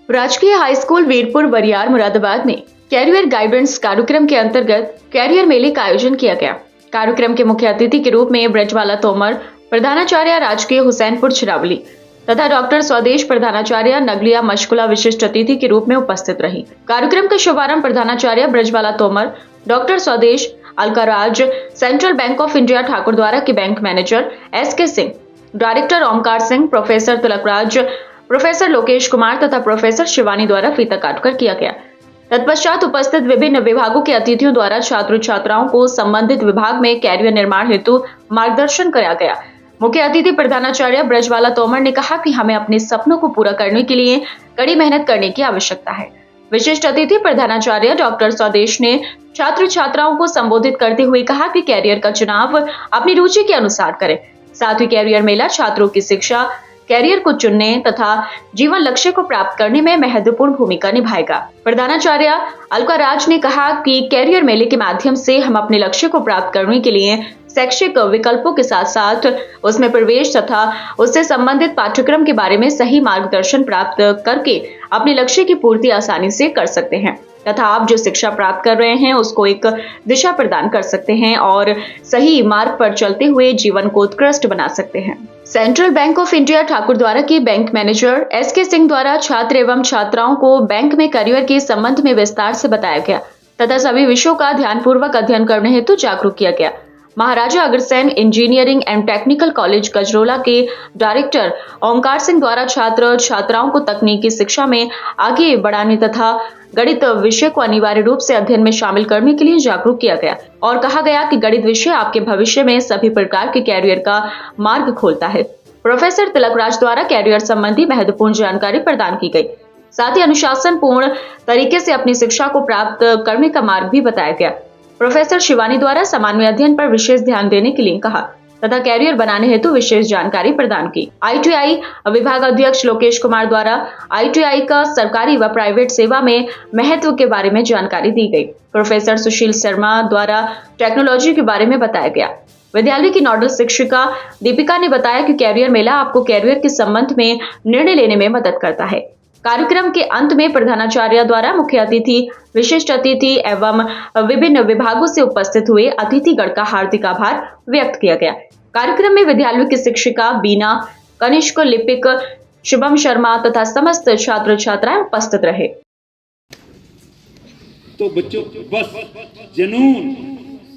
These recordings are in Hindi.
राजकीय हाई स्कूल वीरपुर बरियार मुरादाबाद में कैरियर गाइडेंस कार्यक्रम के अंतर्गत कैरियर मेले का आयोजन किया गया। कार्यक्रम के मुख्य अतिथि के रूप में ब्रजवाला तोमर, प्रधानाचार्य राजकीय हुसैनपुर छिरावली तथा डॉक्टर स्वदेश प्रधानाचार्य नगलिया मशकुला विशिष्ट अतिथि के रूप में उपस्थित रही। कार्यक्रम का शुभारंभ प्रधानाचार्य Brajwala Tomar, doctor Swadesh Alkaraj, central bank of India Thakurdwara के bank manager SK Singh, director Omkar Singh, professor Tilakraj, professor Lokesh Kumar तथा प्रोफेसर शिवानी द्वारा फीता काटकर किया गया। तत्पश्चात उपस्थित विभिन्न विभागों के अतिथियों द्वारा छात्र छात्राओं को संबंधित विभाग में कैरियर निर्माण हेतु मार्गदर्शन कराया गया। मुख्य अतिथि प्रधानाचार्य ब्रजवाला तोमर ने कहा कि हमें अपने सपनों को पूरा करने के लिए कड़ी मेहनत करने की आवश्यकता है। विशिष्ट अतिथि प्रधानाचार्य डॉक्टर स्वदेश ने छात्र छात्राओं को संबोधित करते हुए कहा कि कैरियर का चुनाव अपनी रुचि के अनुसार करें। साथ ही कैरियर मेला छात्रों की शिक्षा, कैरियर को चुनने तथा जीवन लक्ष्य को प्राप्त करने में महत्वपूर्ण भूमिका निभाएगा। प्रधानाचार्य अलकाराज ने कहा कि कैरियर मेले के माध्यम से हम अपने लक्ष्य को प्राप्त करने के लिए शैक्षिक विकल्पों के साथ साथ उसमें प्रवेश तथा उससे संबंधित पाठ्यक्रम के बारे में सही मार्गदर्शन प्राप्त करके अपने लक्ष्य की पूर्ति आसानी से कर सकते हैं तथा आप जो शिक्षा प्राप्त कर रहे हैं उसको एक दिशा प्रदान कर सकते हैं और सही मार्ग पर चलते हुए जीवन को उत्कृष्ट बना सकते हैं। Central bank of India Thakurdwara के बैंक मैनेजर SK सिंह द्वारा छात्र एवं छात्राओं को बैंक में करियर के संबंध में विस्तार से बताया गया तथा सभी विषयों का ध्यानपूर्वक अध्ययन करने हेतु जागरूक किया गया। Maharaja Agrasen engineering and technical college Gajraula के डायरेक्टर ओमकार सिंह द्वारा छात्र छात्राओं को तकनीकी शिक्षा में आगे बढ़ाने तथा गणित विषय को अनिवार्य रूप से अध्ययन में शामिल करने के लिए जागरूक किया गया और कहा गया कि गणित विषय आपके भविष्य में सभी प्रकार के कैरियर का मार्ग खोलता है। प्रोफेसर तिलकराज द्वारा कैरियर संबंधी महत्वपूर्ण जानकारी प्रदान की गई। साथ ही अनुशासन पूर्ण तरीके से अपनी शिक्षा को प्राप्त करने का मार्ग भी बताया गया। प्रोफेसर शिवानी द्वारा सामान्य अध्ययन पर विशेष ध्यान देने के लिए कहा तथा कैरियर बनाने हेतु विशेष जानकारी प्रदान की। ITI विभाग अध्यक्ष लोकेश कुमार द्वारा ITI का सरकारी व प्राइवेट सेवा में महत्व के बारे में जानकारी दी गई। प्रोफेसर सुशील शर्मा द्वारा टेक्नोलॉजी के बारे में बताया गया। विद्यालय की नोडल शिक्षिका दीपिका ने बताया कि कैरियर मेला आपको कैरियर के संबंध में निर्णय लेने में मदद करता है। कार्यक्रम के अंत में प्रधानाचार्य द्वारा मुख्य अतिथि, विशिष्ट अतिथि एवं विभिन्न विभागों से उपस्थित हुए अतिथिगण का हार्दिक आभार व्यक्त किया गया। कार्यक्रम में विद्यालय की शिक्षिका बीना, कनिष्क लिपिक, शुभम शर्मा तथा समस्त छात्र छात्राएं उपस्थित रहे। तो बच्चों बस जनून,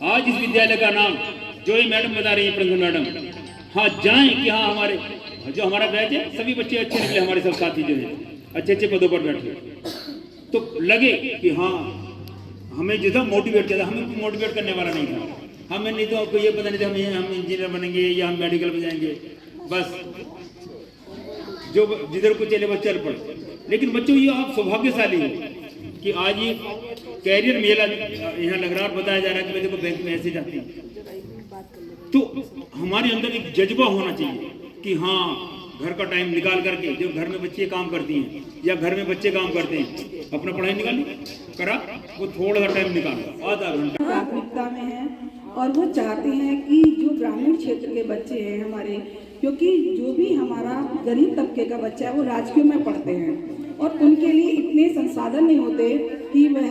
आज इस विद्यालय का नाम जो ये मैडम बता रही है, प्रंगन मैडम, हाँ जाएं कि हाँ हमारे जो हमारा बैच है सभी बच्चे अच्छे निकले, हमारे सब साथी जो है अच्छे अच्छे पदों पर बैठे, तो लगे कि हाँ हमें जो था मोटिवेट किया था, हमें मोटिवेट करने वाला नहीं था। हमें नहीं तो आपको ये पता नहीं था हम इंजीनियर बनेंगे या हम मेडिकल में जाएंगे, बस जो जिधर को चले बस चल पड़े। लेकिन बच्चों ये आप सौभाग्यशाली हो कि आज ये कैरियर मेला यहाँ लग रहा है, बताया जा रहा है कि मैं देखो बैंक में ऐसे जाती हूँ, तो हमारे अंदर एक जज्बा होना चाहिए कि हाँ घर का टाइम निकाल करके, जो घर में बच्चे काम करती हैं या घर में बच्चे काम करते हैं, अपना पढ़ाई निकाली करा, वो थोड़ा सा टाइम निकाल, आधा घंटा प्राथमिकता में है और वो चाहते हैं कि जो ग्रामीण क्षेत्र के बच्चे हैं हमारे, क्योंकि जो भी हमारा गरीब तबके का बच्चा है वो राजकीय में पढ़ते हैं और उनके लिए इतने संसाधन नहीं होते कि वह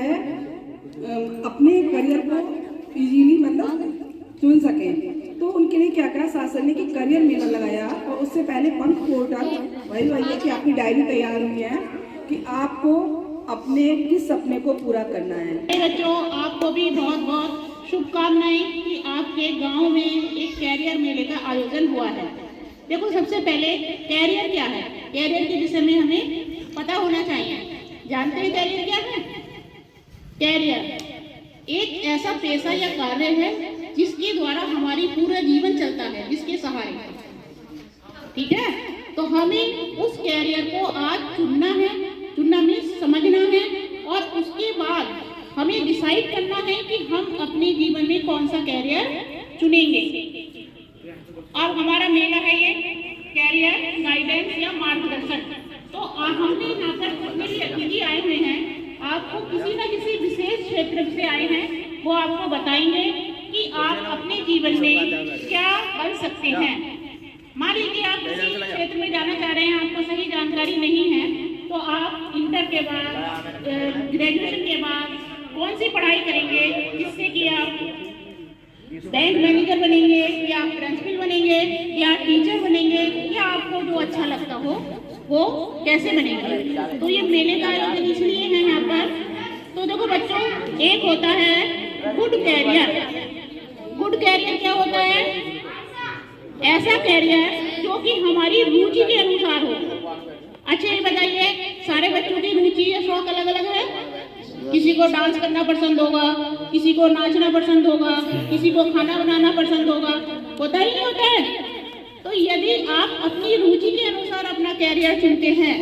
अपने करियर को इजीली मतलब चुन सकें। तो उनके लिए क्या कहा शासन ने कि करियर मेला लगाया और उससे पहले पंथ पोर्टल वही है कि आपकी डायरी तैयार हुई है कि आपको अपने किस सपने को पूरा करना है। बच्चों आपको भी बहुत बहुत शुभकामनाएं कि आपके गांव में एक कैरियर मेले का आयोजन हुआ है। देखो सबसे पहले कैरियर क्या है, कैरियर के विषय में हमें पता होना चाहिए। जानते हैं कैरियर क्या है? कैरियर एक ऐसा पेशा या कार्य है जिसके द्वारा हमारी पूरा जीवन चलता है, जिसके सहारे, ठीक है। तो हमें उस कैरियर को आज चुनना में समझना है और उसके बाद हमें डिसाइड करना है कि हम अपने जीवन में कौन सा कैरियर चुनेंगे। और हमारा मेला है ये कैरियर गाइडेंस या मार्गदर्शन। तो हमने यहाँ पर जितने भी अतिथि आए हुए हैं, आपको किसी न किसी विशेष क्षेत्र से आए हैं, वो आपको बताएंगे कि आप अपने जीवन में क्या बन सकते हैं। मान लीजिए आप किसी क्षेत्र में जाना चाह रहे हैं, आपको सही जानकारी नहीं है, तो आप इंटर के बाद ग्रेजुएशन के बाद कौन सी पढ़ाई करेंगे जिससे कि आप बैंक मैनेजर बनेंगे या प्रिंसिपल बनेंगे या टीचर बनेंगे या आपको जो अच्छा लगता हो वो कैसे बनेंगे। तो ये मेले का आयोजन इसलिए है यहाँ पर। तो देखो बच्चों, एक होता है गुड कैरियर। गुड कैरियर क्या होता है? ऐसा कैरियर जो कि हमारी रुचि के अनुसार हो। अच्छा ये बताइए, सारे बच्चों की रुचि या शौक अलग अलग है। किसी को डांस करना पसंद होगा, किसी को नाचना पसंद होगा, किसी को खाना बनाना पसंद होगा, होता ही नहीं होता है। तो यदि आप अपनी रुचि के अनुसार अपना कैरियर चुनते हैं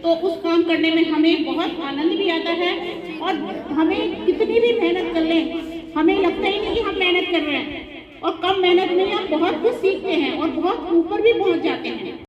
तो उस काम करने में हमें बहुत आनंद भी आता है और हमें कितनी भी मेहनत कर लें हमें लगता ही नहीं कि हम मेहनत कर रहे हैं, और कम मेहनत में हम बहुत कुछ सीखते हैं और बहुत ऊपर भी पहुंच जाते हैं।